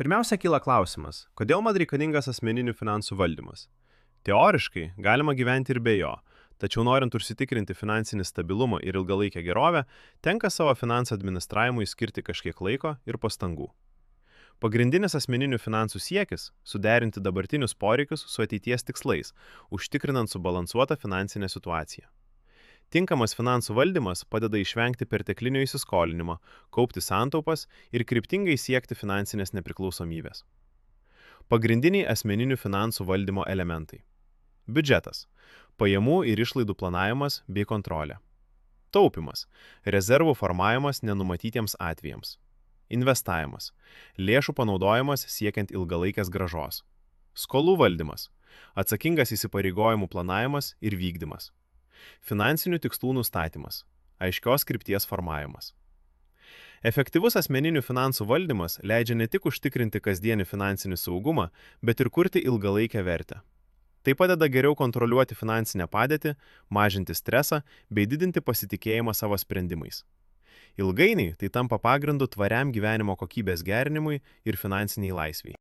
Pirmiausia, kyla klausimas, kodėl man reikalingas asmeninių finansų valdymas. Teoriškai galima gyventi ir be jo, tačiau norint užsitikrinti finansinį stabilumą ir ilgalaikę gerovę, tenka savo finansų administravimui skirti kažkiek laiko ir pastangų. Pagrindinis asmeninių finansų siekis - suderinti dabartinius poreikius su ateities tikslais, užtikrinant subalansuotą finansinę situaciją. Tinkamas finansų valdymas padeda išvengti perteklinio įsiskolinimo, kaupti santaupas ir kryptingai siekti finansinės nepriklausomybės. Pagrindiniai asmeninių finansų valdymo elementai. Biudžetas - pajamų ir išlaidų planavimas bei kontrolė. Taupimas - rezervų formavimas nenumatytiems atvejams. Investavimas - lėšų panaudojimas siekiant ilgalaikės grąžos. Skolų valdymas - atsakingas įsipareigojimų planavimas ir vykdymas. Finansinių tikslų nustatymas - aiškios krypties formavimas. Efektyvus asmeninių finansų valdymas leidžia ne tik užtikrinti kasdienį finansinį saugumą, bet ir kurti ilgalaikę vertę. Tai padeda geriau kontroliuoti finansinę padėtį, mažinti stresą bei didinti pasitikėjimą savo sprendimais. Ilgainiui tai tampa pagrindu tvariam gyvenimo kokybės gerinimui ir finansiniai laisvei.